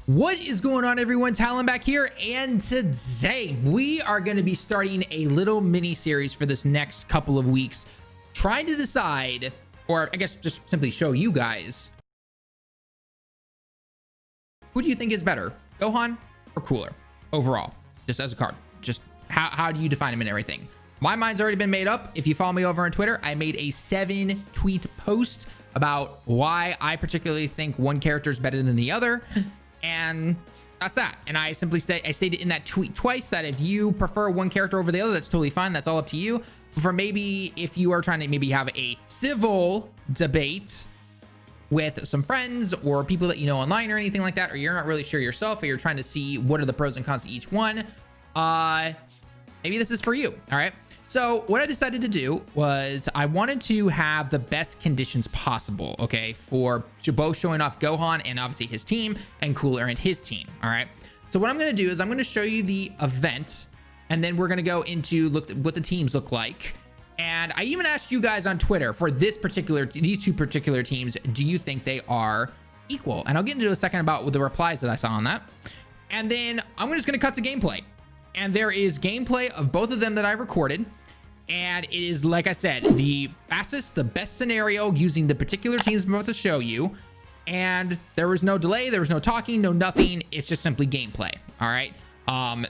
What is going on, everyone? Talon back here, and today we are going to be starting a little mini series for this next couple of weeks, trying to decide, or I guess just simply show you guys, who do you think is better, Gohan or Cooler overall, just as a card? Just how do you define him and everything? My mind's already been made up. If you follow me over on Twitter, I made a 7-tweet post about why I particularly think one character is better than the other. And that's that. And I simply stated in that tweet twice that if you prefer one character over the other, that's totally fine. That's all up to you. For maybe if you are trying to maybe have a civil debate with some friends or people that you know online or anything like that, or you're not really sure yourself, or you're trying to see what are the pros and cons of each one, maybe this is for you. All right. So what I decided to do was I wanted to have the best conditions possible, okay, for both showing off Gohan and obviously his team, and Cooler and his team. All right. So what I'm going to do is I'm going to show you the event, and then we're going to go into look what the teams look like. And I even asked you guys on Twitter for these two particular teams, do you think they are equal? And I'll get into a second about the replies that I saw on that. And then I'm just going to cut to gameplay. And there is gameplay of both of them that I recorded. And it is, like I said, the fastest, the best scenario using the particular teams I'm about to show you. And there was no delay. There was no talking, no nothing. It's just simply gameplay. All right.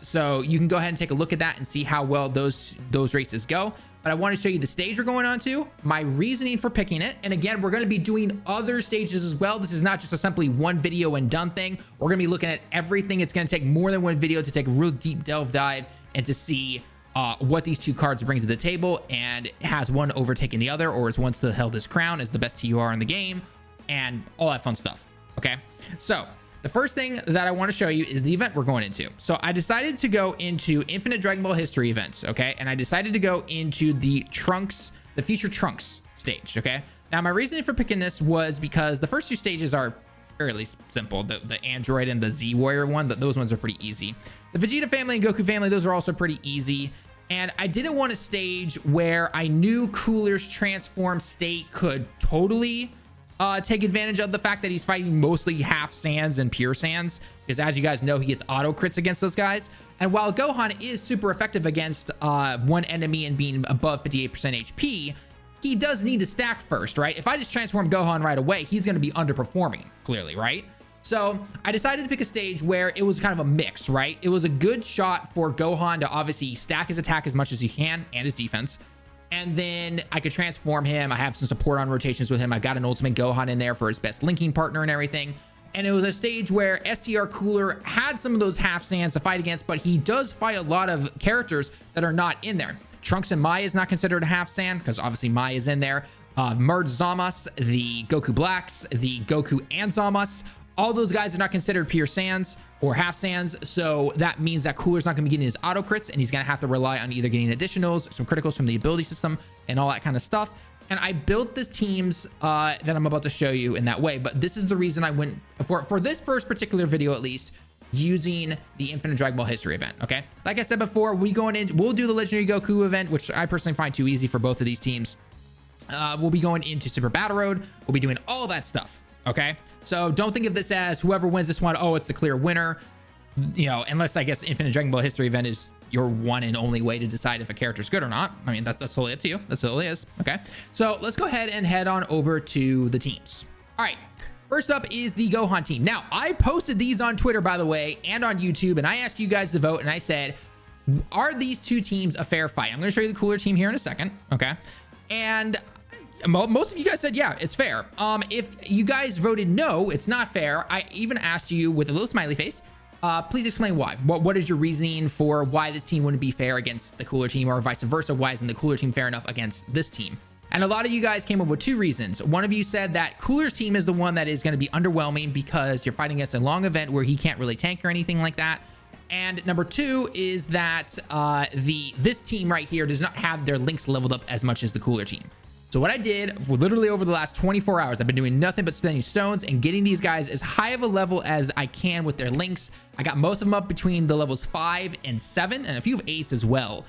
So you can go ahead and take a look at that and see how well those races go. But I want to show you the stage we're going on to, my reasoning for picking it. And again, we're going to be doing other stages as well. This is not just a simply one video and done thing. We're going to be looking at everything. It's going to take more than one video to take a real deep dive and to see what these two cards brings to the table, and has one overtaken the other, or has one still held his crown as the best TUR in the game, and all that fun stuff. Okay, so the first thing that I want to show you is the event we're going into. So I decided to go into Infinite Dragon Ball History events, okay, and I decided to go into the Future Trunks stage. Okay, now my reasoning for picking this was because the first two stages are fairly simple. The Android and the Z Warrior one, those ones are pretty easy. The Vegeta family and Goku family, those are also pretty easy. And I didn't want a stage where I knew Cooler's transform state could totally take advantage of the fact that he's fighting mostly half Saiyans and pure Saiyans, because as you guys know, he gets auto crits against those guys. And while Gohan is super effective against one enemy and being above 58% HP, he does need to stack first, right? If I just transform Gohan right away, he's going to be underperforming, clearly, right? So I decided to pick a stage where it was kind of a mix, right? It was a good shot for Gohan to obviously stack his attack as much as he can and his defense. And then I could transform him. I have some support on rotations with him. I got an Ultimate Gohan in there for his best linking partner and everything. And it was a stage where STR Cooler had some of those half Saiyans to fight against, but he does fight a lot of characters that are not in there. Trunks and Mai is not considered a half Saiyan because obviously Mai is in there. Merge Zamas, the Goku Blacks, the Goku and Zamas, all those guys are not considered pure Saiyans or half Saiyans. So that means that Cooler's not going to be getting his auto crits, and he's going to have to rely on either getting additionals, some criticals from the ability system, and all that kind of stuff. And I built this teams that I'm about to show you in that way. But this is the reason I went for this first particular video, at least, using the Infinite Dragon Ball History event. Okay, like I said before, we'll do the Legendary Goku event, which I personally find too easy for both of these teams. We'll be going into Super Battle Road. We'll be doing all that stuff. Okay, so don't think of this as whoever wins this one, oh, it's the clear winner, you know, unless I guess Infinite Dragon Ball History event is your one and only way to decide if a character's good or not. I mean, that's totally up to you. That's all it is. Okay, so let's go ahead and head on over to the teams. All right, first up is the Gohan team. Now, I posted these on Twitter, by the way, and on YouTube, and I asked you guys to vote, and I said, are these two teams a fair fight? I'm going to show you the Cooler team here in a second. Okay, and most of you guys said, yeah, it's fair. If you guys voted no, it's not fair, I even asked you with a little smiley face, please explain why. What is your reasoning for why this team wouldn't be fair against the Cooler team, or vice versa? Why isn't the Cooler team fair enough against this team? And a lot of you guys came up with two reasons. One of you said that Cooler's team is the one that is going to be underwhelming because you're fighting against a long event where he can't really tank or anything like that. And number two is that this team right here does not have their links leveled up as much as the Cooler team. So what I did, literally over the last 24 hours, I've been doing nothing but studying stones and getting these guys as high of a level as I can with their links. I got most of them up between the levels 5 and 7, and a few of 8s as well.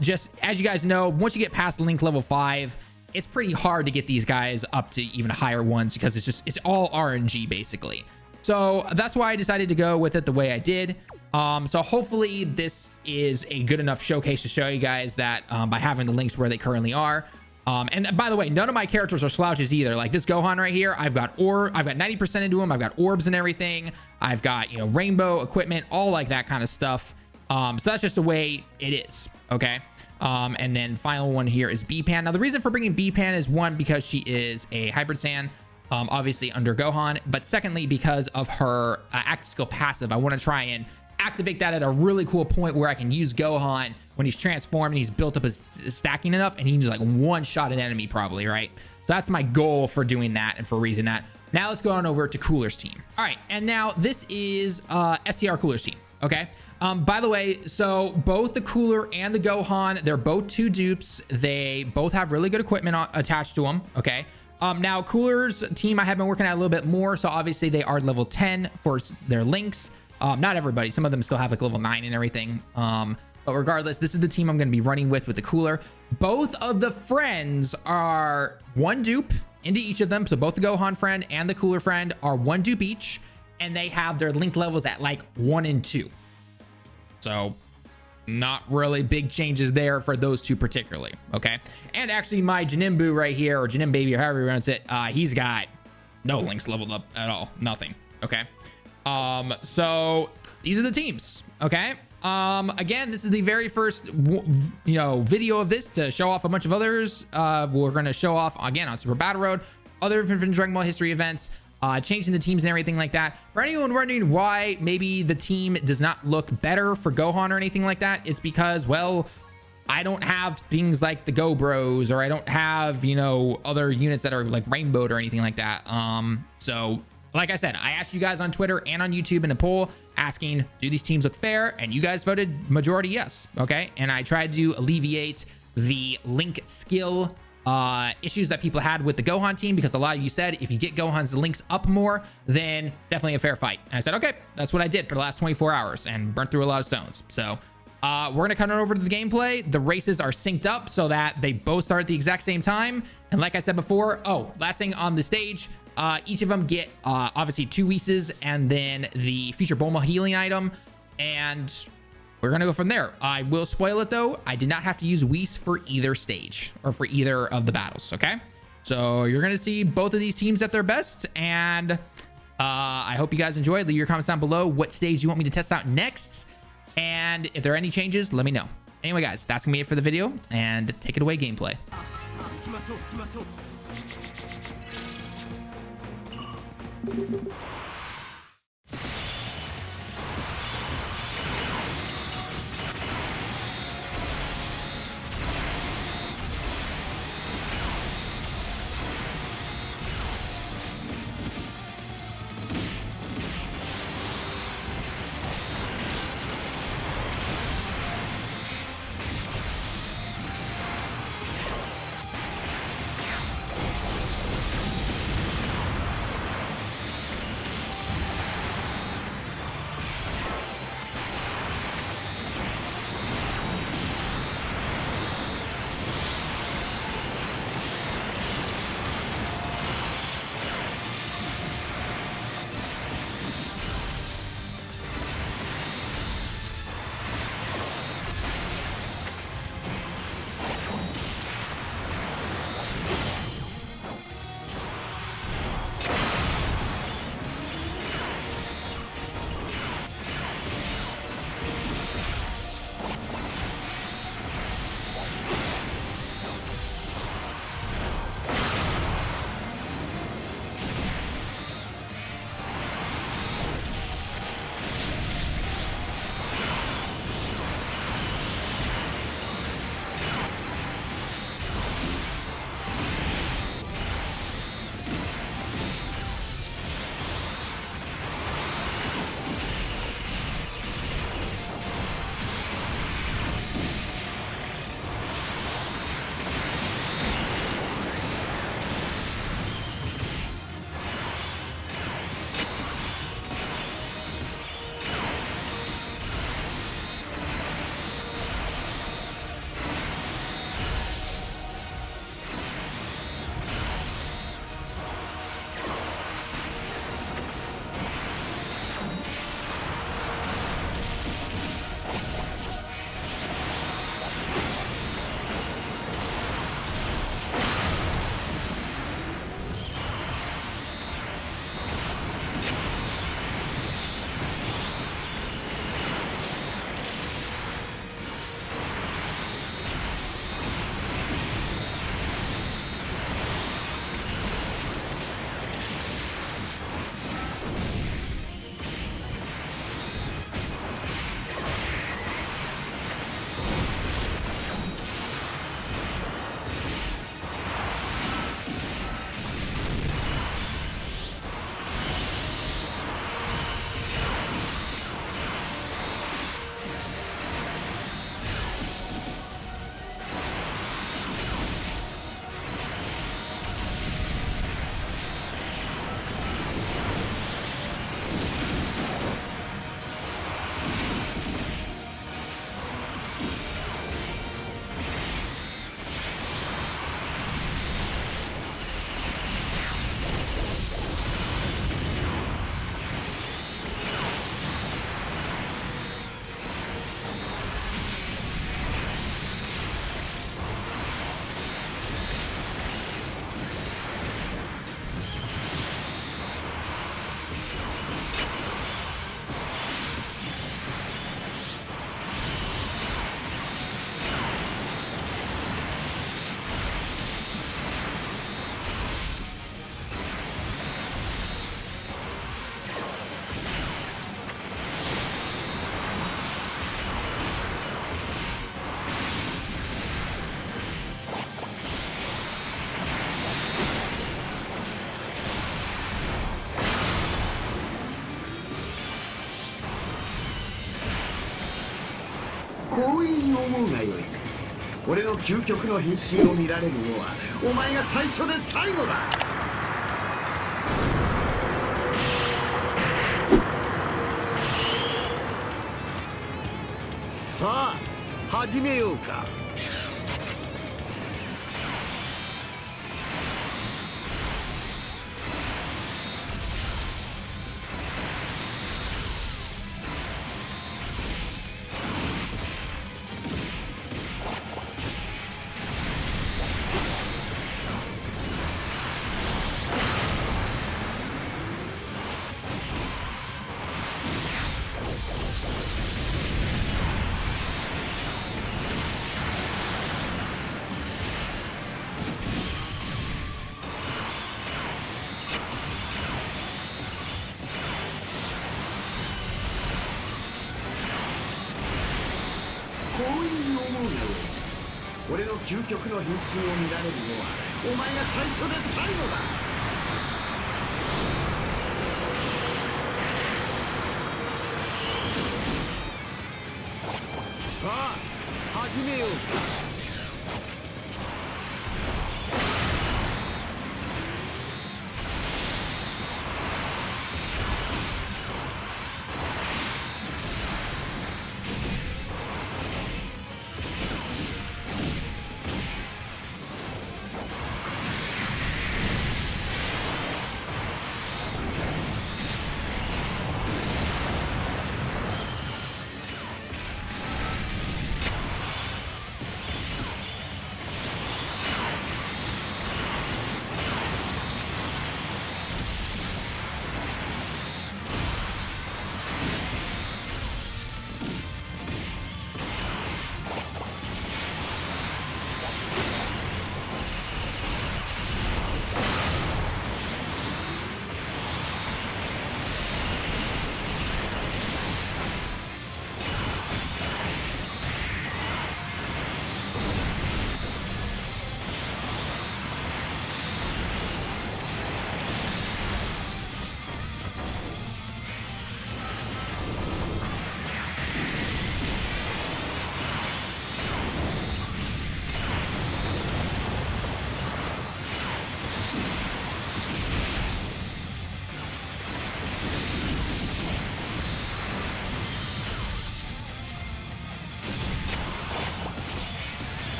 Just as you guys know, once you get past link level 5, it's pretty hard to get these guys up to even higher ones because it's all RNG basically. So that's why I decided to go with it the way I did. So hopefully this is a good enough showcase to show you guys that by having the links where they currently are. And by the way, none of my characters are slouches either. Like this Gohan right here, I've got 90% into him. I've got orbs and everything. I've got, you know, rainbow equipment, all like that kind of stuff. So that's just the way it is. Okay. And then final one here is B-Pan. Now the reason for bringing B-Pan is one, because she is a hybrid Saiyan, obviously under Gohan, but secondly, because of her active skill passive. I want to try and activate that at a really cool point where I can use Gohan when he's transformed and he's built up his stacking enough, and he can just like one-shot an enemy probably, right? So that's my goal for doing that and for raising that. Now let's go on over to Cooler's team. All right, and now this is STR Cooler's team, okay? By the way, so both the Cooler and the Gohan, they're both 2 dupes. They both have really good equipment attached to them, okay? Now Cooler's team I have been working at a little bit more, so obviously they are level 10 for their links. Not everybody, some of them still have like level 9 and everything. But regardless, this is the team I'm going to be running with the Cooler. Both of the friends are 1 dupe into each of them. So both the Gohan friend and the Cooler friend are 1 dupe each, and they have their link levels at like 1 and 2. So not really big changes there for those 2 particularly. Okay. And actually my Janimbu right here, or Janim baby, or however you pronounce it, he's got no links leveled up at all. Nothing. Okay. So these are the teams. Okay. Again, this is the very first, video of this to show off a bunch of others. We're going to show off again on Super Battle Road, other different Dragon Ball history events, changing the teams and everything like that. For anyone wondering why maybe the team does not look better for Gohan or anything like that, it's because, well, I don't have things like the Go Bros, or I don't have, other units that are like rainbowed or anything like that. So like I said, I asked you guys on Twitter and on YouTube in a poll asking, do these teams look fair? And you guys voted majority yes. Okay. And I tried to alleviate the link skill issues that people had with the Gohan team, because a lot of you said if you get Gohan's links up more, then definitely a fair fight. And I said, okay, that's what I did for the last 24 hours and burnt through a lot of stones. So we're going to cut on over to the gameplay. The races are synced up so that they both start at the exact same time. And like I said before, last thing on the stage, each of them get obviously 2 Whis and then the future Bulma healing item, and we're gonna go from there. I will spoil it though, I did not have to use Whis for either stage or for either of the battles. Okay, so you're gonna see both of these teams at their best, and I hope you guys enjoyed. Leave your comments down below what stage you want me to test out next, and if there are any changes, let me know. Anyway guys, that's gonna be it for the video, and take it away, gameplay. 光栄に思うがよい。俺の究極の変身を見られるのはお前が最初で最後だ。さあ始めようか。光栄に思うがよい。俺の究極の変身を見られるのはお前が最初で最後だ。さあ始めようか。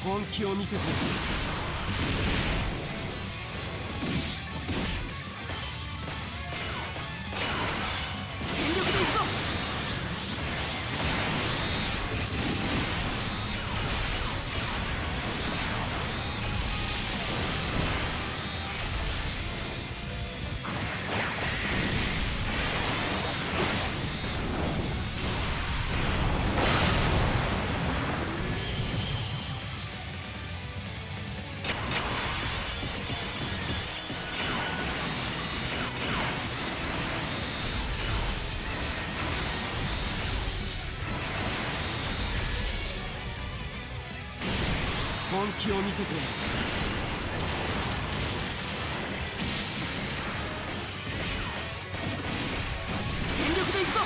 本気を見せて全力でいくぞ。本気を見せて全力でいくぞ。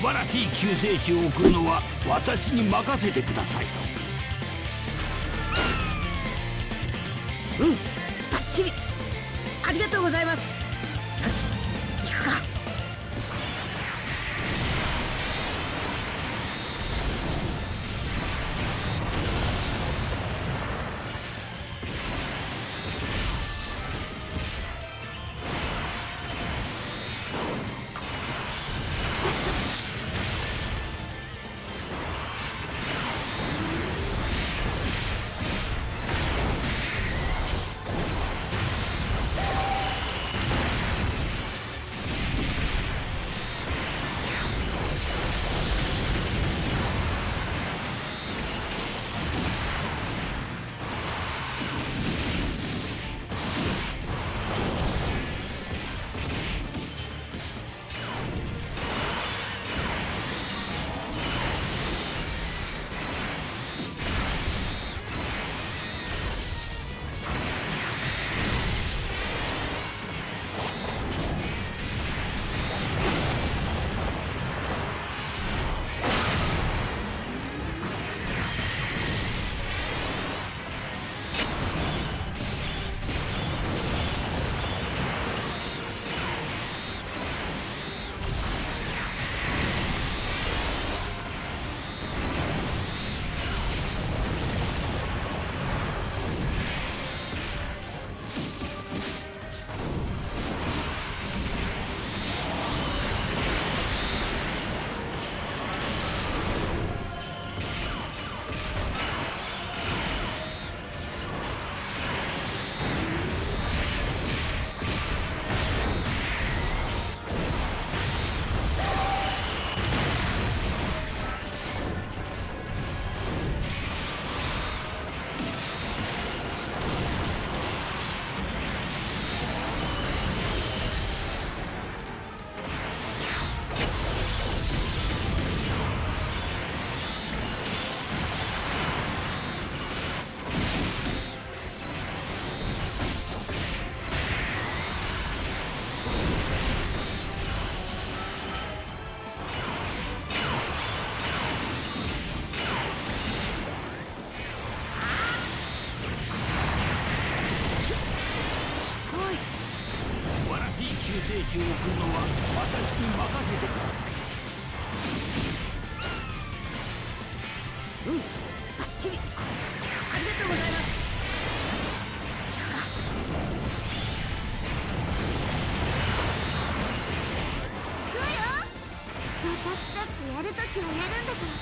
晴らしい救世主を送るのは私に任せてください。うん、バッチリ。ありがとうございます。よし、行くか。生主を送るのは私に任せてください。うん、バッチリ。ありがとうございます。よし、行くか。来るよ。私だってやるときはやるんだから。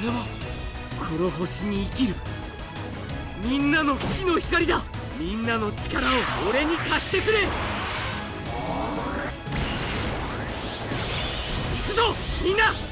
れはこの星に生きるみんなの火の光だ。みんなの力を俺に貸してくれ。行くぞみんな。